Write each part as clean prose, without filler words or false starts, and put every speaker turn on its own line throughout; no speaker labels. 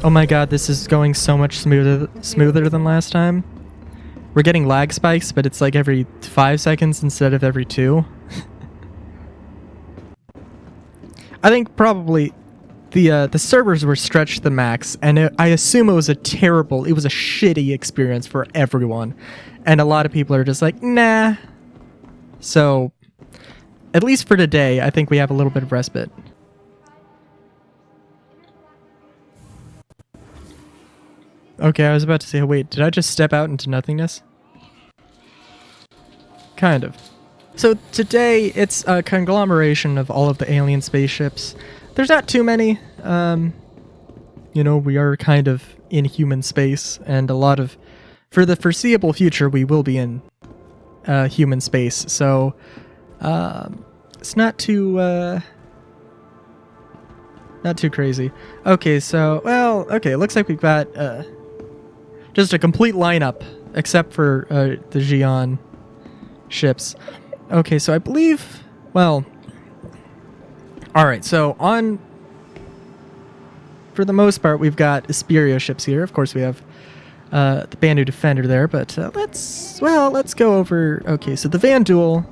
Oh my god, this is going so much smoother than last time. We're getting lag spikes, but it's like every 5 seconds instead of every 2. I think probably the servers were stretched to the max, and I assume it was a shitty experience for everyone. And a lot of people are just like, nah. So, at least for today, I think we have a little bit of respite. Okay, I was about to say, wait, did I just step out into nothingness? Kind of. So today, it's a conglomeration of all of the alien spaceships. There's not too many. You know, we are kind of in human space, and for the foreseeable future, we will be in human space. So, it's not too crazy. Okay, so, well, okay, it looks like we've got just a complete lineup, except for the Xi'an ships. Okay, so I believe, well, alright, so for the most part, we've got Asperia ships here. Of course, we have the Banu Defender there, but let's go over, okay, so the Vandul,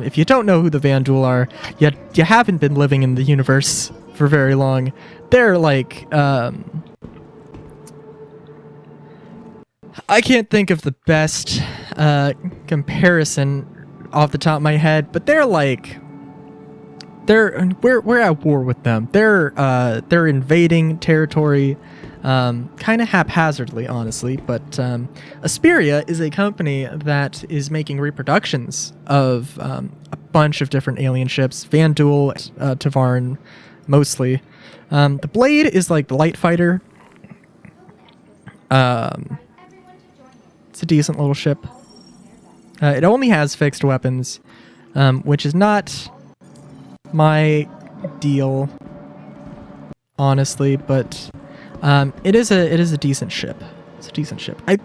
if you don't know who the Vandul are, you haven't been living in the universe for very long. They're like, I can't think of the best comparison off the top of my head, but they're like, we're at war with them. They're invading territory, kind of haphazardly, honestly. But Asperia is a company that is making reproductions of a bunch of different alien ships, Vandul, Tavarn, mostly. The Blade is like the light fighter. It's a decent little ship. It only has fixed weapons, which is not my deal, honestly, but it is a decent ship. It's a decent ship. I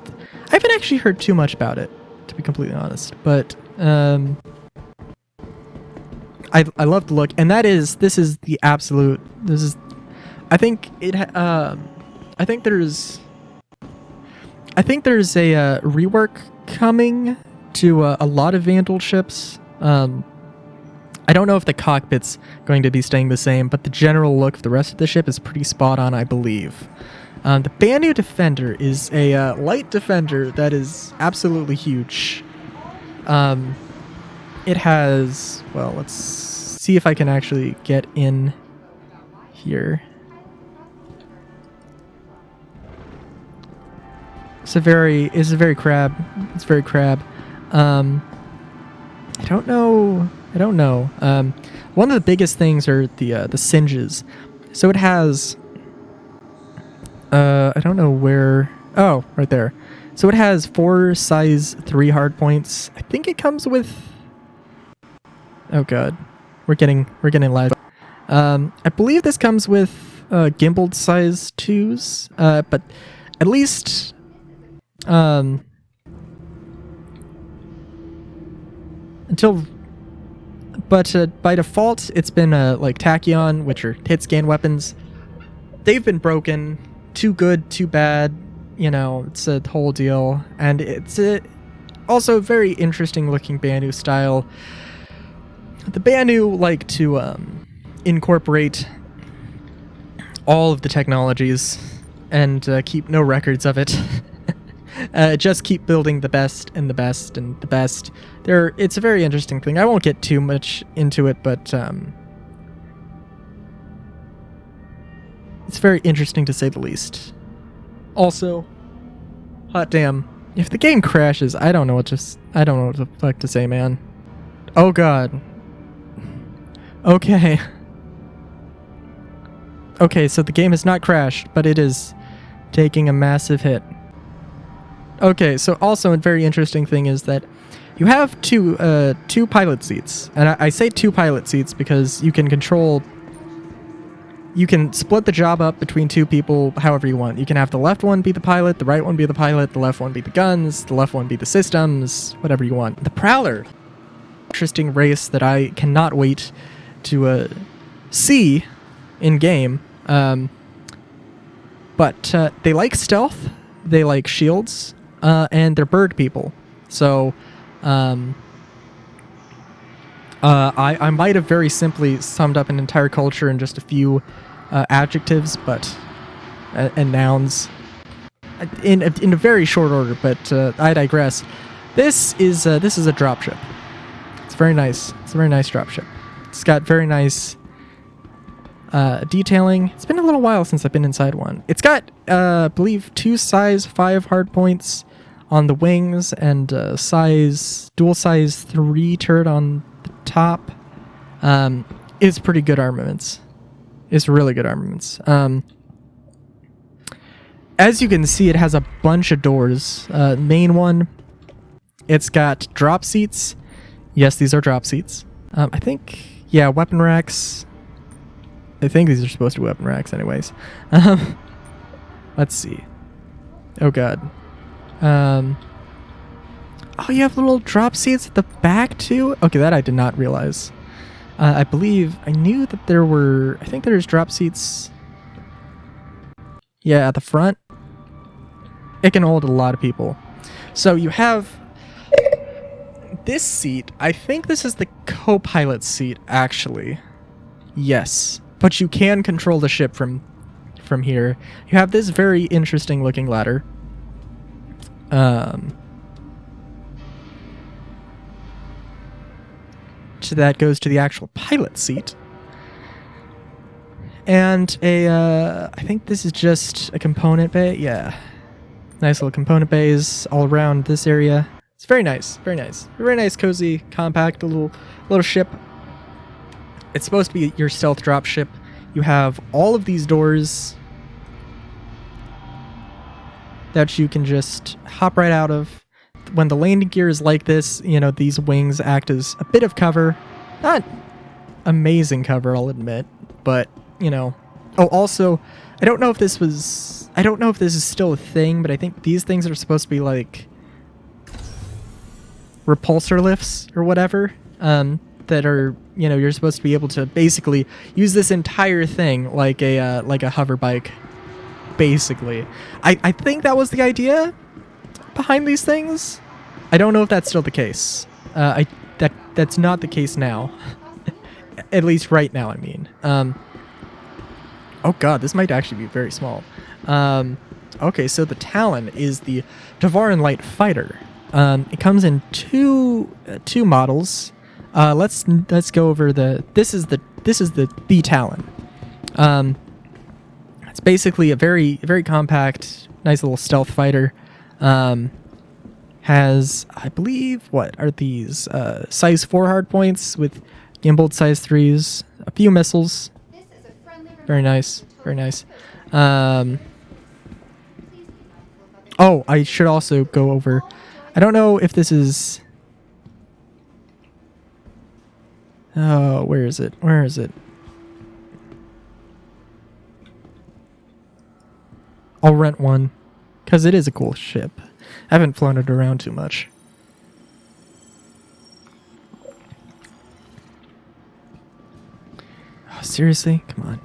haven't actually heard too much about it, to be completely honest, but I love the look, and I think there's a rework coming to a lot of Vandal ships. I don't know if the cockpit's going to be staying the same, but the general look of the rest of the ship is pretty spot on, I believe. The Banu Defender is a light defender that is absolutely huge. It has, well, let's see if I can actually get in here. It's very crab. It's very crab. I don't know. One of the biggest things are the singes. So it has, I don't know where. Oh, right there. So it has 4 size 3 hard points. I think it comes with. Oh god, we're getting live. I believe this comes with gimbaled size 2s. But at least. By default, it's been like Tachyon, which are hit scan weapons. They've been broken. Too good, too bad. You know, it's a whole deal. And it's also a very interesting looking Banu style. The Banu like to incorporate all of the technologies and keep no records of it. Just keep building the best and the best and the best. It's a very interesting thing. I won't get too much into it, but it's very interesting to say the least. Also, hot damn, if the game crashes, I don't know what the fuck to say, man. Oh god. Okay. Okay, so the game has not crashed, but it is taking a massive hit. Okay, so also a very interesting thing is that you have two pilot seats. And I say 2 pilot seats because you can split the job up between 2 people however you want. You can have the left one be the pilot, the right one be the pilot, the left one be the guns, the left one be the systems, whatever you want. The Prowler, interesting race that I cannot wait to see in game. But they like stealth, they like shields, and they're bird people. So I might have very simply summed up an entire culture in just a few adjectives, but and nouns in a very short order. But I digress. This is a dropship. It's very nice. It's a very nice dropship. It's got very nice detailing. It's been a little while since I've been inside one. It's got, I believe, 2 size 5 hardpoints on the wings and dual size 3 turret on the top. It's pretty good armaments. It's really good armaments. As you can see, it has a bunch of doors. Main one, it's got drop seats. Yes, these are drop seats. I think, yeah, weapon racks. I think these are supposed to be weapon racks anyways. Let's see. Oh, God. Oh, you have little drop seats at the back, too? Okay, that I did not realize. I believe, I knew that there were, I think there's drop seats. Yeah, at the front. It can hold a lot of people. So you have this seat. I think this is the co-pilot seat, actually. Yes. But you can control the ship from here. You have this very interesting looking ladder. So that goes to the actual pilot seat. And I think this is just a component bay. Yeah. Nice little component bays all around this area. It's very nice. Very nice. Very nice, cozy, compact little ship. It's supposed to be your stealth drop ship. You have all of these doors that you can just hop right out of. When the landing gear is like this, you know, these wings act as a bit of cover. Not amazing cover, I'll admit, but, you know. Oh, also, I don't know if this is still a thing, but I think these things are supposed to be like repulsor lifts or whatever, that are, you know, you're supposed to be able to basically use this entire thing like a hoverbike, basically. I think that was the idea behind these things. I don't know if that's still the case. That's not the case now. At least right now, I mean. Oh god, this might actually be very small. Okay, so the Talon is the Tavaran Light Fighter. It comes in two models. Let's go over this is the Talon. It's basically a very compact, nice little stealth fighter. Has, I believe, what are these? Size 4 hardpoints with gimbaled size 3s, a few missiles. Very nice, very nice. Oh, I should also go over. I don't know if this is. Oh, where is it? Where is it? I'll rent one, because it is a cool ship. I haven't flown it around too much. Oh, seriously? Come on.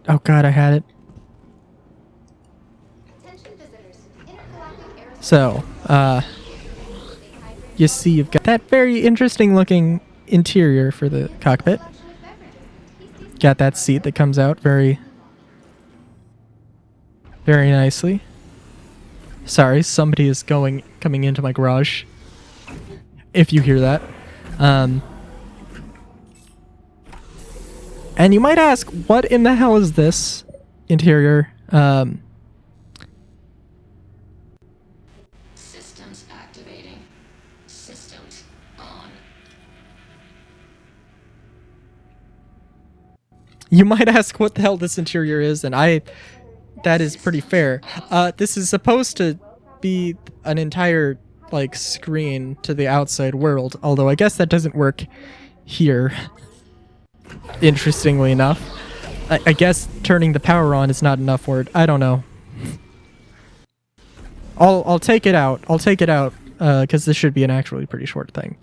Oh god, I had it. So, you see you've got that very interesting looking interior for the cockpit. Got that seat that comes out very nicely. Sorry, somebody is coming into my garage. If you hear that. And you might ask, what in the hell is this interior?
Systems activating. Systems on.
You might ask what the hell this interior is, and that is pretty fair. This is supposed to be an entire, like, screen to the outside world, although I guess that doesn't work here. Interestingly enough. I guess turning the power on is not enough for it. I don't know. I'll take it out. I'll take it out, because this should be an actually pretty short thing.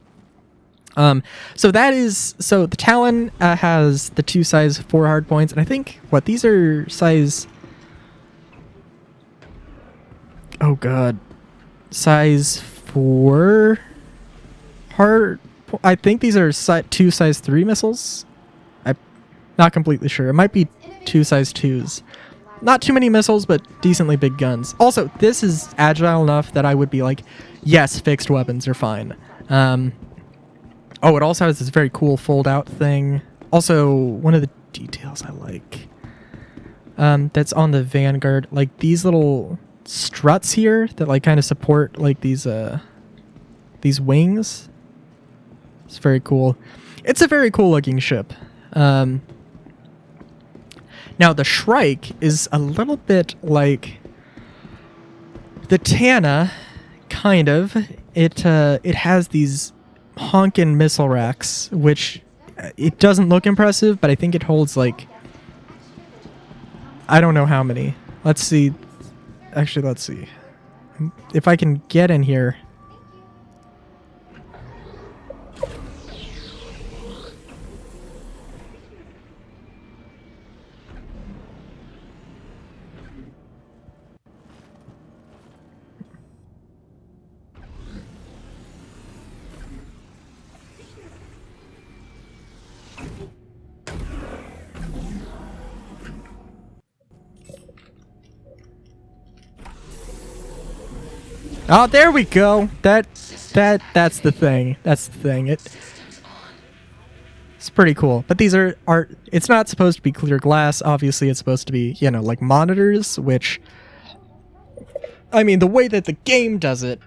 So the Talon has the 2 size 4 hard points, and I think these are size. Oh god, size 4 hard. I think these are 2 size 3 missiles. I'm not completely sure. It might be 2 size 2s. Not too many missiles, but decently big guns. Also, this is agile enough that I would be like, yes, fixed weapons are fine. Oh, it also has this very cool fold-out thing. Also, one of the details I like that's on the Vanguard, like these little struts here that like kind of support like these wings. It's very cool. It's a very cool looking ship. Now the Shrike is a little bit like the Tana, kind of. It has these honkin' missile racks, which it doesn't look impressive, but I think it holds like, I don't know how many. Let's see. Actually, let's see if I can get in here. Oh, there we go. That's the thing. That's the thing. It's pretty cool. But these are it's not supposed to be clear glass. Obviously, it's supposed to be, you know, like monitors, which, I mean, the way that the game does it,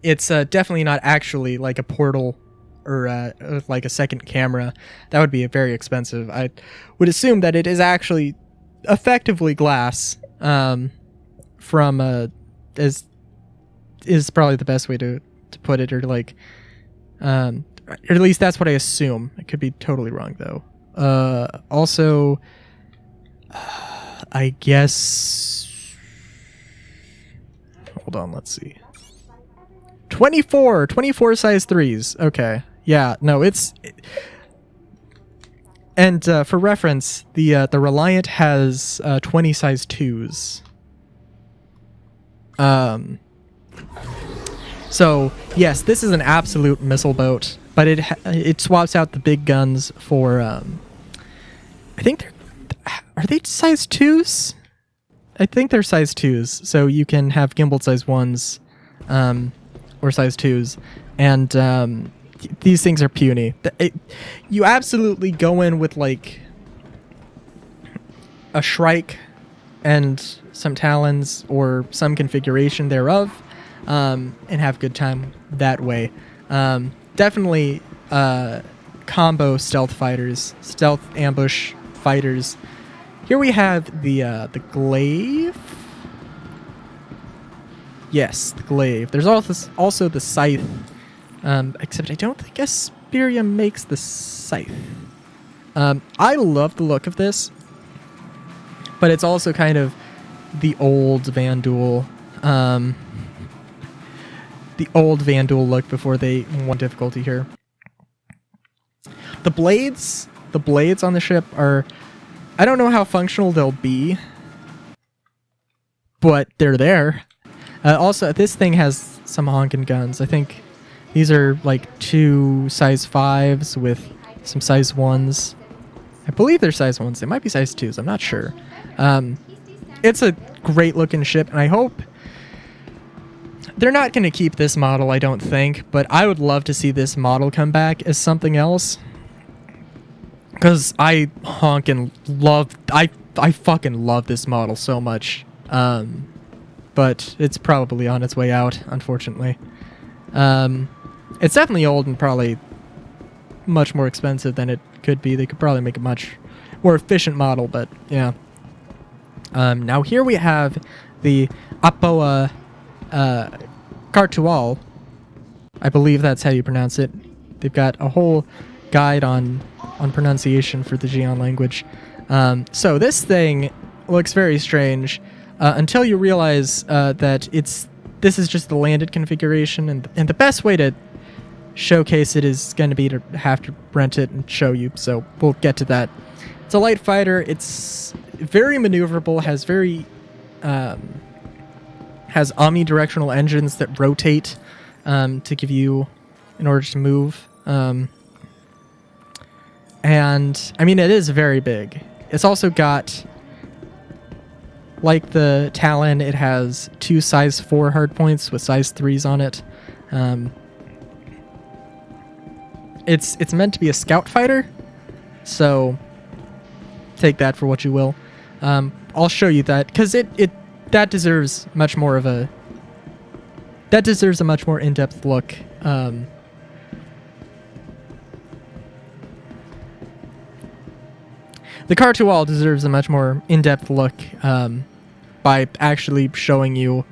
it's definitely not actually like a portal or like a second camera. That would be very expensive. I would assume that it is actually effectively glass. From is probably the best way to put it, or like or at least that's what I assume. I could be totally wrong though. Also I guess, hold on, let's see. 24 size 3s. Okay. Yeah, no, and for reference, the Reliant has 20 size 2s. So yes, this is an absolute missile boat, but it swaps out the big guns for I think are they size 2s? I think they're size 2s, so you can have gimbal size 1s or size 2s, and these things are puny. You absolutely go in with like a Shrike and some Talons or some configuration thereof, and have good time that way. Definitely combo stealth fighters, stealth ambush fighters. Here we have the Glaive. Yes, the Glaive. There's also the Scythe, except I don't think Asperia makes the Scythe. I love the look of this, but it's also kind of the old Vandal, look before they won difficulty here. The blades on the ship are, I don't know how functional they'll be, but they're there. Also, this thing has some honkin' guns. I think these are like 2 size 5s with some size 1s. I believe they're size 1s. They might be size 2s. I'm not sure. It's a great looking ship, and I hope they're not going to keep this model, I don't think, but I would love to see this model come back as something else, because I fucking love this model so much. But it's probably on its way out, unfortunately. It's definitely old and probably much more expensive than it could be. They could probably make a much more efficient model, but yeah. Now here we have the Apoa Cartual. I believe that's how you pronounce it. They've got a whole guide on pronunciation for the Xi'an language. So this thing looks very strange until you realize that this is just the landed configuration, and the best way to showcase it is going to be to have to rent it and show you, so we'll get to that. It's a light fighter. It's very maneuverable, has very has omnidirectional engines that rotate to give you in order to move. And I mean, it is very big. It's also got, like the Talon, it has 2 size 4 hardpoints with size 3s on it. It's meant to be a scout fighter, so take that for what you will. I'll show you that because that deserves much more of a much more in-depth look. The Cartual deserves a much more in-depth look by actually showing you,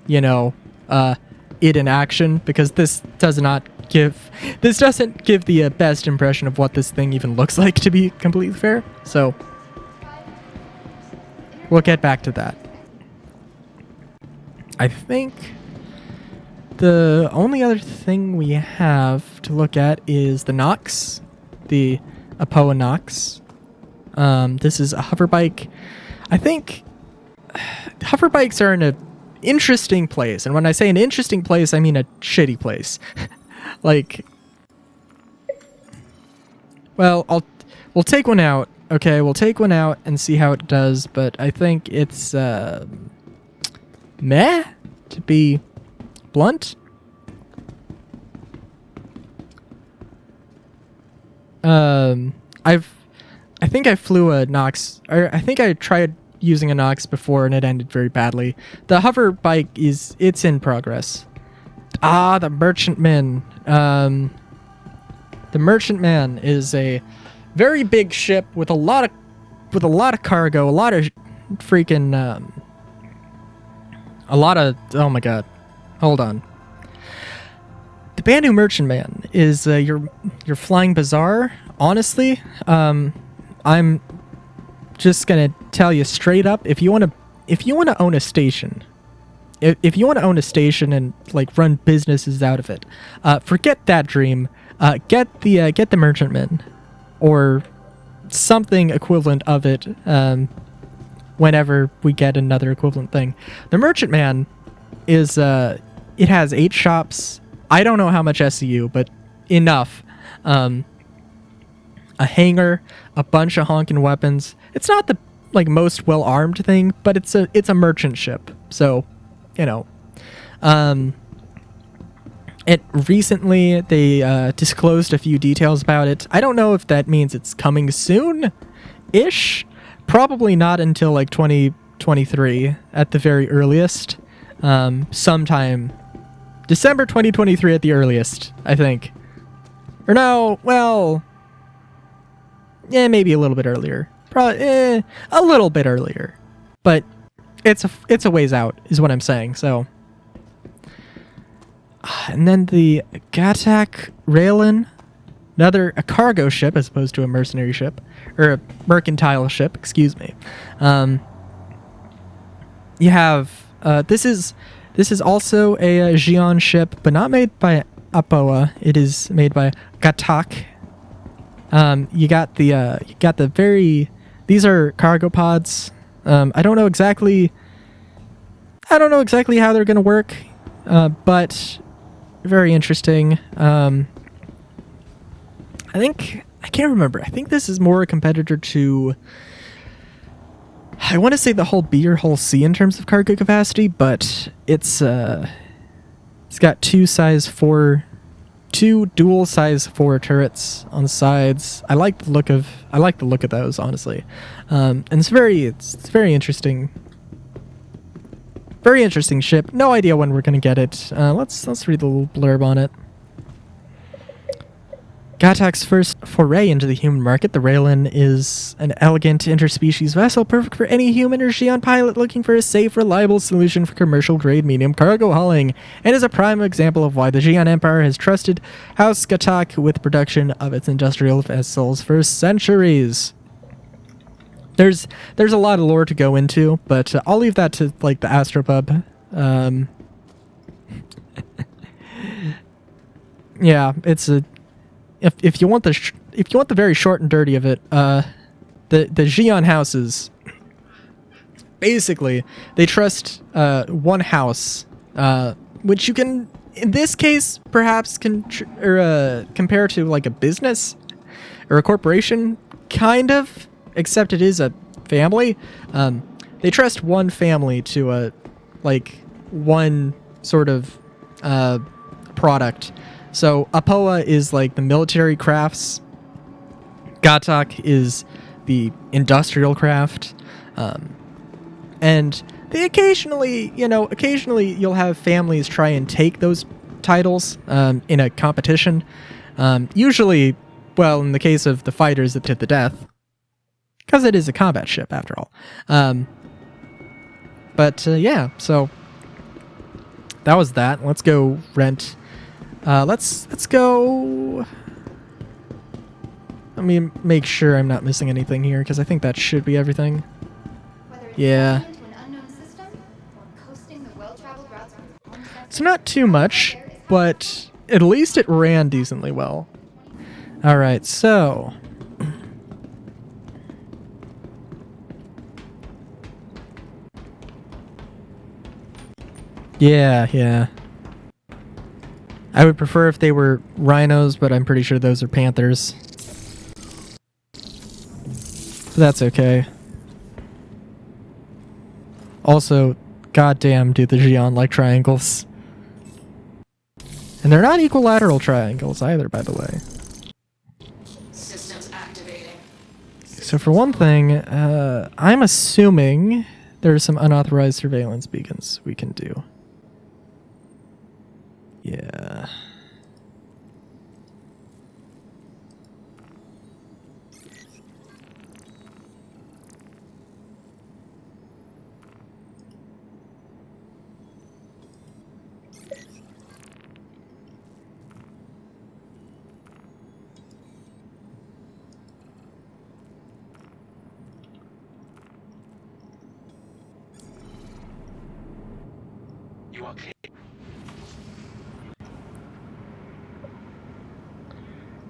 it in action, because this doesn't give the best impression of what this thing even looks like, to be completely fair. So we'll get back to that. I think the only other thing we have to look at is the Nox, the Apoa Nox. This is a hoverbike. I think hoverbikes are in an interesting place, and when I say an interesting place, I mean a shitty place. We'll take one out. Okay, we'll take one out and see how it does, but I think it's meh, to be blunt. I think I flew a Nox, or I think I tried using a Nox before and it ended very badly. The Hoverbike it's in progress. The Merchantman. The Merchantman is a very big ship with a lot of cargo, a lot of freaking oh my god. Hold on. The Banu Merchantman is your flying bazaar. Honestly, I'm just gonna tell you straight up, if you want to own a station, if you want to own a station and like run businesses out of it, forget that dream. Get the Merchantman or something equivalent of it. Whenever we get another equivalent thing, the Merchantman is it has 8 shops. I don't know how much SCU, but enough. A hangar, a bunch of honking weapons. It's not the most well armed thing, but it's a merchant ship. So, it recently they disclosed a few details about it. I don't know if that means it's coming soon-ish. Probably not until 2023 at the very earliest. Sometime December 2023 at the earliest, I think. Or no, well, yeah, maybe a little bit earlier. Probably a little bit earlier. But it's a ways out, is what I'm saying. So, and then the Gatak Raelin, a cargo ship as opposed to a mercenary ship, or a mercantile ship. Excuse me. You have this is also a Xi'an ship, but not made by Apoa. It is made by Gatak. You got the these are cargo pods. I don't know exactly how they're gonna work, but very interesting. I can't remember. I think this is more a competitor to, I want to say, the whole B or whole C in terms of cargo capacity, but it's got 2 dual size 4 turrets on the sides. I like the look of those, honestly. And it's very interesting. Very interesting ship. No idea when we're gonna get it. Let's read the little blurb on it. Gatak's first foray into the human market, the Raelin is an elegant interspecies vessel perfect for any human or Xi'an pilot looking for a safe, reliable solution for commercial-grade medium cargo hauling, and is a prime example of why the Xi'an Empire has trusted House Gatak with production of its industrial vessels for centuries. There's a lot of lore to go into, but I'll leave that to the Astropub. yeah, it's a if you want the if you want the very short and dirty of it, the Xi'an houses, basically they trust one house, which you can in this case perhaps compare to like a business or a corporation, kind of, except it is a family. They trust one family to like one sort of product. So Apoa is like the military crafts. Gatak is the industrial craft. And they occasionally you'll have families try and take those titles in a competition. Usually, well, in the case of the fighters that to the death, because it is a combat ship after all. Yeah, so that was that. Let's go rent. Let's go. Let me make sure I'm not missing anything here, because I think that should be everything. Yeah. So not too much, but at least it ran decently well. All right, so yeah. I would prefer if they were rhinos, but I'm pretty sure those are panthers. That's okay. Also, goddamn, do the Xi'an like triangles. And they're not equilateral triangles either, by the way.
Systems activating.
So for one thing, I'm assuming there's some unauthorized surveillance beacons we can do. Yeah.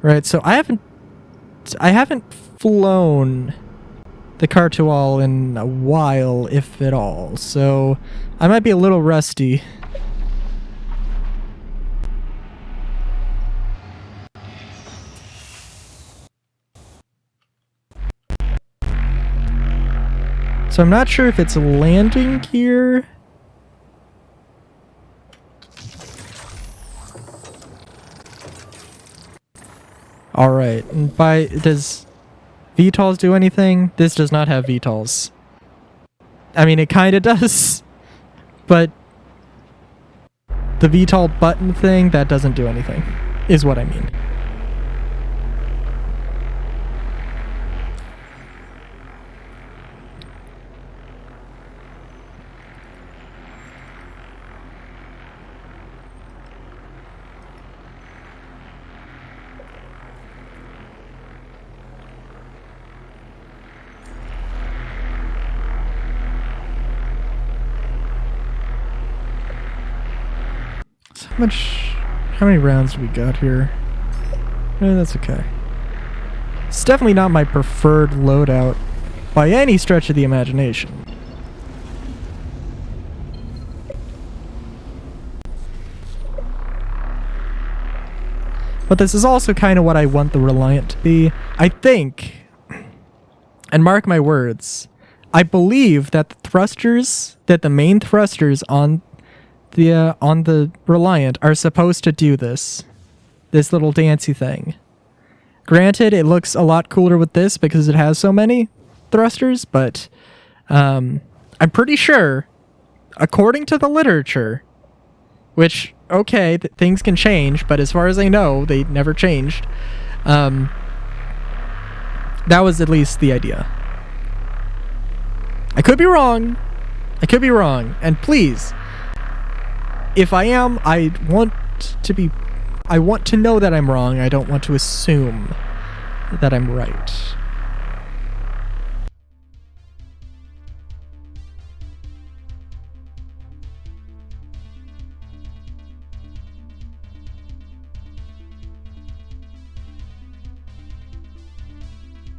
Right, so I haven't flown the Cartual in a while, if at all, so I might be a little rusty. So I'm not sure if it's landing gear. Alright, and does Vtols do anything? This does not have Vtols. I mean, it kinda does, but the Vtol button thing, that doesn't do anything, is what I mean. How many rounds do we got here? That's okay. It's definitely not my preferred loadout by any stretch of the imagination. But this is also kind of what I want the Reliant to be. I think, and mark my words, I believe that the main thrusters on the Reliant are supposed to do this little dancey thing. Granted, it looks a lot cooler with this because it has so many thrusters, but I'm pretty sure, according to the literature, which, okay, things can change, but as far as I know, they never changed. That was at least the idea. I could be wrong, and please, if I am, I want to know that I'm wrong. I don't want to assume that I'm right.